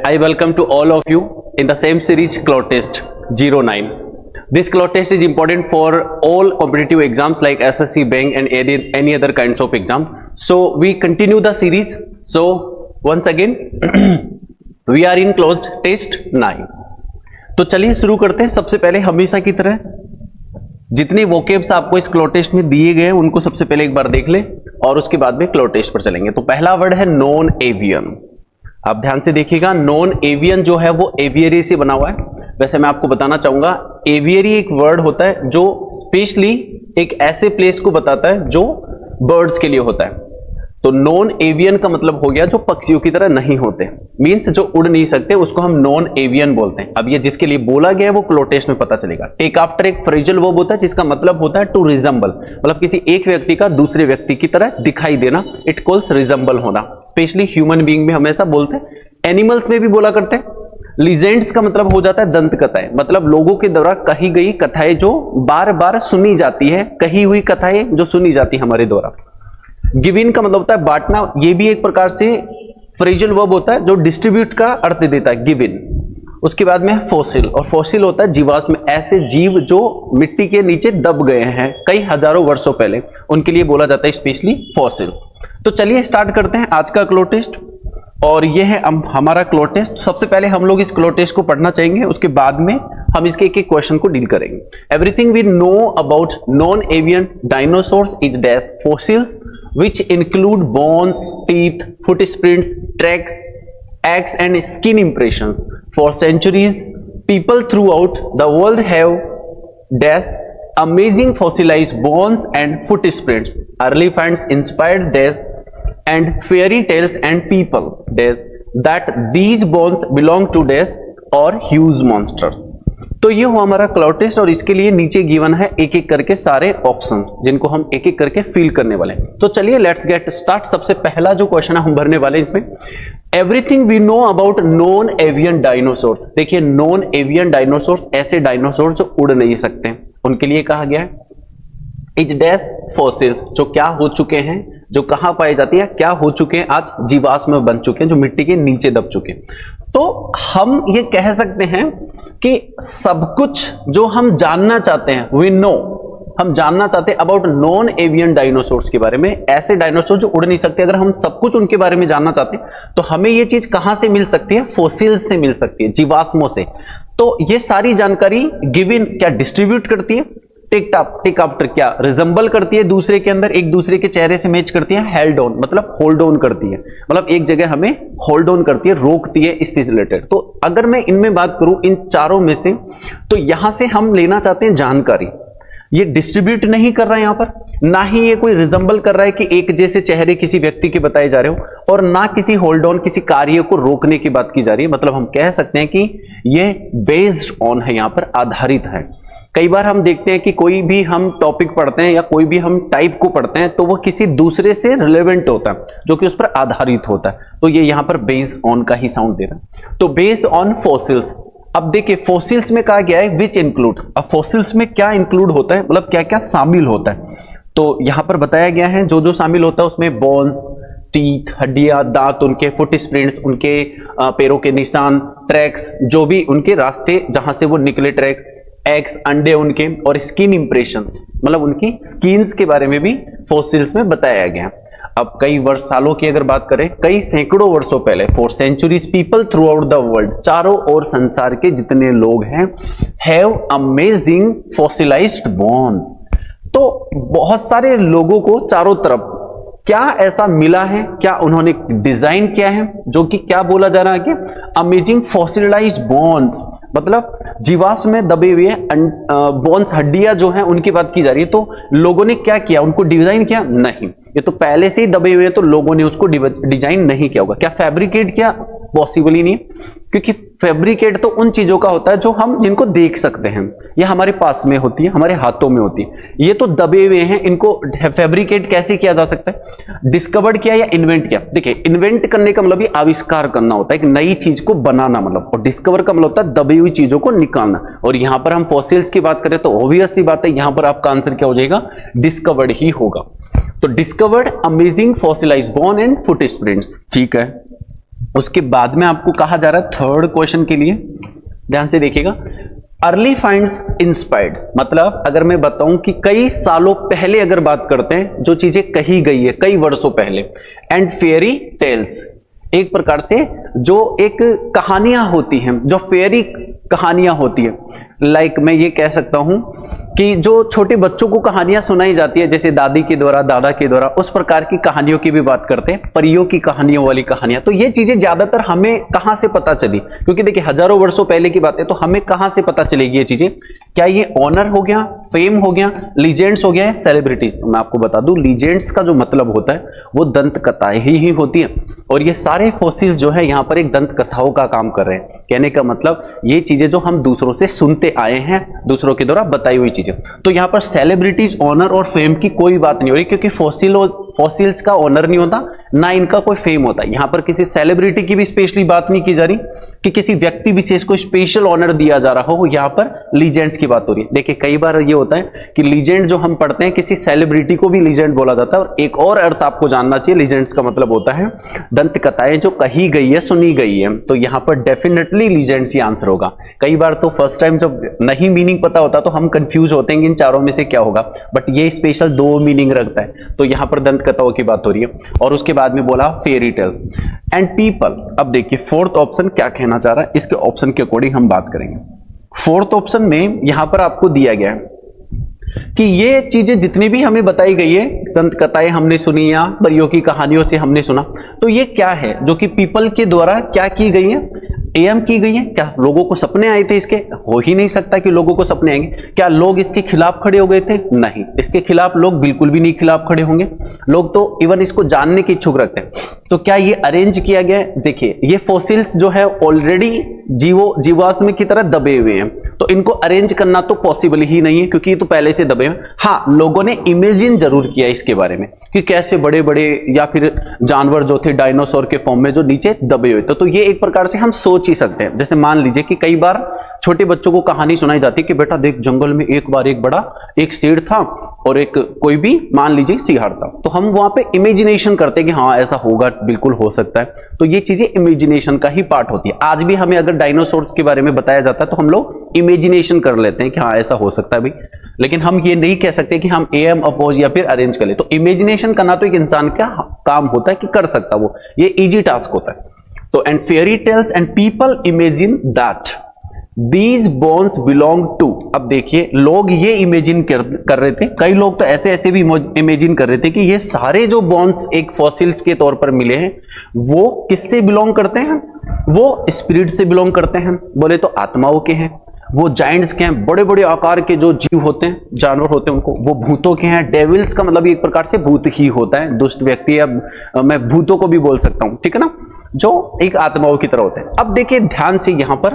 I welcome to all of you in the same series Cloud Test 09. This Cloud Test is important for all competitive exams like SSC, Bank and any other kinds of exam. So we continue the series. So once again we are in Cloud Test 9. तो चलिए शुरू करते हैं। सबसे पहले हमेशा की तरह जितने वोकेब्स आपको इस क्लॉड टेस्ट में दिए गए हैं उनको सबसे पहले एक बार देख लें और उसके बाद में क्लॉड टेस्ट पर चलेंगे। तो पहला वर्ड है नॉन एवियन। आप ध्यान से देखिएगा, नॉन एवियन जो है वो एवियरी से बना हुआ है। वैसे मैं आपको बताना चाहूंगा, एवियरी एक वर्ड होता है जो स्पेशली एक ऐसे प्लेस को बताता है जो बर्ड्स के लिए होता है। तो नॉन एवियन का मतलब हो गया जो पक्षियों की तरह नहीं होते, मींस जो उड़ नहीं सकते, उसको हम नॉन एवियन बोलते हैं। अब ये जिसके लिए बोला गया है वो क्लॉड टेस्ट में पता चलेगा। टेक आफ्टर एक फ्रेजल वर्ब होता है जिसका मतलब होता है टू रिजेंबल, मतलब किसी एक व्यक्ति का दूसरे व्यक्ति की तरह दिखाई देना। इट कॉल्स रिजेंबल होना। स्पेशली ह्यूमन बीइंग में हमेशा बोलते हैं, एनिमल्स में भी बोला करते हैं। लीजेंड्स का मतलब हो जाता है दंत कथाएं, मतलब लोगों के द्वारा कही गई कथाएं जो बार बार सुनी जाती है, कही हुई कथाएं जो सुनी जाती है हमारे द्वारा। गिविन का मतलब होता है बांटना, ये भी एक प्रकार से फ्रेजल वर्ब होता है जो डिस्ट्रीब्यूट का अर्थ देता है, गिविन। उसके बाद में फॉसिल, और फॉसिल होता है जीवाश्म, ऐसे जीव जो मिट्टी के नीचे दब गए हैं कई हजारों वर्षों पहले, उनके लिए बोला जाता है स्पेशली फॉसिल्स। तो चलिए स्टार्ट करते हैं आज का क्लॉड टेस्ट, और यह है हमारा क्लॉड टेस्ट। सबसे पहले हम लोग इस क्लॉड टेस्ट को पढ़ना चाहेंगे, उसके बाद में हम इसके एक एक क्वेश्चन को डील करेंगे। Everything we know about non avian dinosaurs is dash fossils which include bones, teeth, footprints, tracks, eggs and skin impressions. For centuries, people throughout the world have dash amazing fossilized bones and footprints. Early finds inspired dash and fairy tales and people dash that these bones belong to dash or huge monsters. तो ये हुआ हमारा Claude test, और इसके लिए नीचे given है एक एक करके सारे ऑप्शंस जिनको हम एक एक करके फिल करने वाले हैं। तो चलिए लेट्स गेट स्टार्ट। सबसे पहला जो क्वेश्चन है हम भरने वाले हैं इसमें, everything we know about non avian dinosaurs. देखिए नॉन एवियन डायनासोर्स ऐसे डायनासोर जो उड़ नहीं सकते, उनके लिए कहा गया है इज डैश फॉसिल्स, जो क्या हो चुके हैं, जो कहां पाए जाती है, क्या हो चुके हैं, आज जीवाश्म में बन चुके हैं, जो मिट्टी के नीचे दब चुके हैं। तो हम ये कह सकते हैं कि सब कुछ जो हम जानना चाहते हैं, वी नो, हम जानना चाहते हैं अबाउट नॉन एवियन डायनासोर्स के बारे में, ऐसे डायनासोर जो उड़ नहीं सकते। अगर हम सब कुछ उनके बारे में जानना चाहते हैं तो हमें ये चीज कहां से मिल सकती है, फॉसिल्स से मिल सकती है, जीवाश्मों से। तो ये सारी जानकारी गिवन क्या डिस्ट्रीब्यूट करती है, टेक आफ्टर क्या रिजेंबल करती है दूसरे के अंदर, एक दूसरे के चेहरे से मैच करती है, हेल्ड ऑन मतलब होल्ड ऑन करती है, मतलब एक जगह हमें होल्ड ऑन करती है, रोकती है, इससे रिलेटेड। तो अगर मैं इनमें बात करूं इन चारों में से, तो यहां से हम लेना चाहते हैं जानकारी। ये डिस्ट्रीब्यूट नहीं कर रहा है यहां पर, ना ही ये कोई रिजेंबल कर रहा है कि एक जैसे चेहरे किसी व्यक्ति के बताए जा रहे हो, और ना किसी होल्ड ऑन किसी कार्य को रोकने की बात की जा रही है। मतलब हम कह सकते हैं कि ये बेस्ड ऑन है, यहां पर आधारित है। कई बार हम देखते हैं कि कोई भी हम टॉपिक पढ़ते हैं या कोई भी हम टाइप को पढ़ते हैं तो वो किसी दूसरे से रिलेवेंट होता है, जो कि उस पर आधारित होता है। तो ये यहां पर बेस्ड ऑन का ही साउंड दे रहा है। तो बेस्ड ऑन फॉसिल्स। अब देखिए फॉसिल्स में कहा गया है विच इंक्लूड। अब फॉसिल्स में क्या इंक्लूड होता है, मतलब क्या क्या शामिल होता है, तो यहां पर बताया गया है जो जो शामिल होता है उसमें बोन्स, टीथ, हड्डियां, दांत, उनके फुटस्प्रिंट्स, उनके पैरों के निशान, ट्रैक्स, जो भी उनके रास्ते जहां से वो निकले ट्रैक, एग्स अंडे उनके, और स्किन इंप्रेशंस, मतलब उनकी स्किन्स के बारे में भी फॉसिल्स में बताया गया। अब कई वर्ष सालों की अगर बात करें, कई सैकड़ों वर्षों पहले, for centuries people throughout the world, चारों ओर संसार के जितने लोग हैं, हैव अमेजिंग फॉसिलाइज्ड बोन्स। तो बहुत सारे लोगों को चारों तरफ क्या ऐसा मिला है, क्या उन्होंने डिजाइन किया है, जो कि क्या बोला जा रहा है कि अमेजिंग फॉसिलाइज्ड बोन्स, मतलब जीवाश्म में दबे हुए बोन्स, हड्डियां जो हैं उनकी बात की जा रही है। तो लोगों ने क्या किया, उनको डिजाइन किया? नहीं, ये तो पहले से ही दबे हुए, तो लोगों ने उसको डिजाइन नहीं किया होगा। क्या फैब्रिकेट किया? पॉसिबल ही नहीं, क्योंकि फैब्रिकेट तो उन चीजों का होता है जो हम जिनको देख सकते हैं, या हमारे पास में होती है, हमारे हाथों में होती है। ये तो दबे हुए हैं, इनको फैब्रिकेट कैसे किया जा सकता है? डिस्कवर्ड किया या इन्वेंट किया। देखिए इन्वेंट करने का मतलब ये आविष्कार करना होता है, एक नई चीज को बनाना मतलब, और डिस्कवर का मतलब होता है दबी हुई चीजों को निकालना। और यहां पर हम फॉसिल्स की बात करें तो ऑब्वियस सी बात है, यहां पर आपका आंसर क्या हो जाएगा? डिस्कवर्ड ही होगा। तो discovered amazing fossilised bone and footprints, ठीक है। उसके बाद में आपको कहा जा रहा है थर्ड क्वेश्चन के लिए, ध्यान से देखिएगा, अर्ली फाइंड्स इंस्पायर्ड, मतलब अगर मैं बताऊं कि कई सालों पहले अगर बात करते हैं जो चीजें कही गई है कई वर्षों पहले, एंड फेयरी टेल्स, एक प्रकार से जो एक कहानियां होती हैं, जो फेयरी कहानियां होती है, लाइक मैं ये कह सकता हूं कि जो छोटे बच्चों को कहानियां सुनाई जाती है जैसे दादी के द्वारा, दादा के द्वारा, उस प्रकार की कहानियों की भी बात करते हैं, परियों की कहानियों वाली कहानियां। तो ये चीजें ज्यादातर हमें कहां से पता चली, क्योंकि देखिए हजारों वर्षों पहले की बात है, तो हमें कहां से पता चलेगी ये चीजें? क्या ये ऑनर हो गया, फेम हो गया, लीजेंड्स हो गया, सेलिब्रिटीज? तो मैं आपको बता दूं, लीजेंड्स का जो मतलब होता है वो दंत कथाएं ही होती है, और ये सारे फॉसिल जो है यहाँ पर एक दंत कथाओं का काम कर रहे हैं। कहने का मतलब ये चीजें जो हम दूसरों से सुनते आए हैं, दूसरों के द्वारा बताई हुई चीजें। तो यहाँ पर सेलिब्रिटीज, ऑनर और फेम की कोई बात नहीं हो रही, क्योंकि फॉसिल्स का ऑनर नहीं होता, ना इनका कोई फेम होता। यहाँ पर किसी सेलिब्रिटी की भी स्पेशली बात नहीं की जा रही कि किसी व्यक्ति विशेष को स्पेशल ऑनर दिया जा रहा हो, यहाँ पर लीजेंड्स की बात हो रही है। देखिए कई बार ये होता है कि लीजेंड जो हम पढ़ते हैं, किसी सेलिब्रिटी को भी लीजेंड बोला जाता है। और एक और अर्थ आपको जानना चाहिए, लीजेंड्स का मतलब होता है दंत कथाएं जो कही गई है, सुनी गई है। तो यहाँ पर डेफिनेटली लीजेंड्स ही आंसर होगा। कई बार तो फर्स्ट टाइम जब नहीं मीनिंग पता होता तो हम कंफ्यूज होते हैं कि इन चारों में से क्या होगा, बट ये स्पेशल दो मीनिंग रखता है। तो यहाँ पर दंत कथाओं की बात हो रही है, और उसके बाद में बोला फेयरी टेल्स एंड पीपल। अब देखिए फोर्थ ऑप्शन क्या कहना चाह रहा है, इसके ऑप्शन के अकॉर्डिंग हम बात करेंगे। फोर्थ ऑप्शन में यहां पर आपको दिया गया है कि ये चीजें जितनी भी हमें बताई गई है, दंत कथाएं हमने सुनी या परियों की कहानियों से हमने सुना, तो ये क्या है जो कि पीपल के द्वारा क्या की गई है, एम की गई है। क्या लोगों को सपने आए थे इसके? हो ही नहीं सकता कि लोगों को सपने आएंगे। क्या लोग इसके खिलाफ खड़े हो गए थे? नहीं, इसके खिलाफ लोग बिल्कुल भी नहीं खिलाफ खड़े होंगे। लोग तो इवन इसको जानने की इच्छुक रखते हैं। तो क्या ये अरेंज किया गया है? देखिए ये फॉसिल्स जो है ऑलरेडी जीवाश्म की तरह दबे हुए हैं, तो इनको अरेंज करना तो पॉसिबल ही नहीं है, क्योंकि ये तो पहले से दबे हैं। हाँ, लोगों ने इमेजिन जरूर किया इसके बारे में कि कैसे बड़े बड़े या फिर जानवर जो थे डायनासोर के फॉर्म में जो नीचे दबे हुए थे। तो ये एक प्रकार से हम सोच ही सकते हैं। जैसे मान लीजिए कि कई बार छोटे बच्चों को कहानी सुनाई जाती है कि बेटा देख, जंगल में एक बार एक बड़ा एक शेर था और एक कोई भी मान लीजिए सिंहार था। तो हम वहां पे इमेजिनेशन करते हैं कि हाँ ऐसा होगा, बिल्कुल हो सकता है। तो ये चीजें इमेजिनेशन का ही पार्ट होती है। आज भी हमें अगर डायनासोर्स के बारे में बताया जाता है तो हम लोग इमेजिनेशन कर लेते हैं कि हाँ ऐसा हो सकता है भाई, लेकिन हम ये नहीं कह सकते कि हम एम अपोज या फिर अरेंज कर ले। तो इमेजिनेशन करना तो एक इंसान का काम होता है कि कर सकता, वो ये इजी टास्क होता है। तो and fairy tales and people imagine that These bones belong to, अब देखिए लोग ये इमेजिन कर रहे थे, कई लोग तो ऐसे ऐसे भी इमेजिन कर रहे थे कि ये सारे जो बोन्स एक फॉसिल्स के तौर पर मिले हैं वो किससे बिलोंग करते हैं? वो स्पिरिट से बिलोंग करते हैं। बोले तो आत्माओं के हैं। वो जाइंट्स के हैं, बड़े बड़े आकार के जो जीव होते हैं, जानवर होते हैं उनको। वो भूतों के हैं। डेविल्स का मतलब एक प्रकार से भूत ही होता है, दुष्ट व्यक्ति, या मैं भूतों को भी बोल सकता हूं, ठीक है ना, जो एक आत्माओं की तरह होते हैं। अब देखिए ध्यान से, यहां पर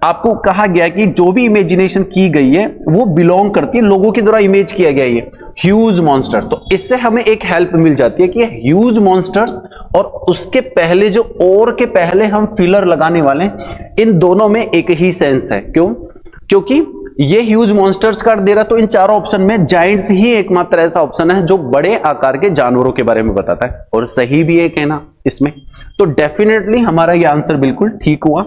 आपको कहा गया कि जो भी इमेजिनेशन की गई है वो बिलोंग करती है, लोगों के द्वारा इमेज किया गया ये ह्यूज मॉन्स्टर। तो इससे हमें एक हेल्प मिल जाती है कि ह्यूज मॉन्स्टर्स और उसके पहले जो और के पहले हम फिलर लगाने वाले हैं, इन दोनों में एक ही सेंस है। क्यों? क्योंकि ये ह्यूज मॉन्स्टर्स का दे रहा, तो इन चारों ऑप्शन में जायंट्स ही एकमात्र ऐसा ऑप्शन है जो बड़े आकार के जानवरों के बारे में बताता है, और सही भी है कहना इसमें। तो डेफिनेटली हमारा ये आंसर बिल्कुल ठीक हुआ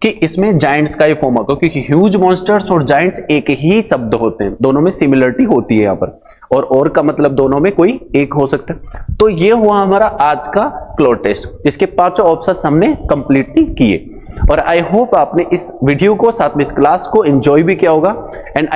कि इसमें जायंट्स का ही फॉर्म होगा, क्योंकि ह्यूज मॉन्स्टर्स और जायंट्स एक ही शब्द होते हैं, दोनों में सिमिलरिटी होती है यहाँ पर, और का मतलब दोनों में कोई एक हो सकता है। तो ये हुआ हमारा आज का क्लोड टेस्ट, जिसके 5 ऑप्शंस हमने कंप्लीटली किए। और आई होप आपने इस वीडियो को, साथ में इस क्लास को एंजॉय भी किया होगा। एंड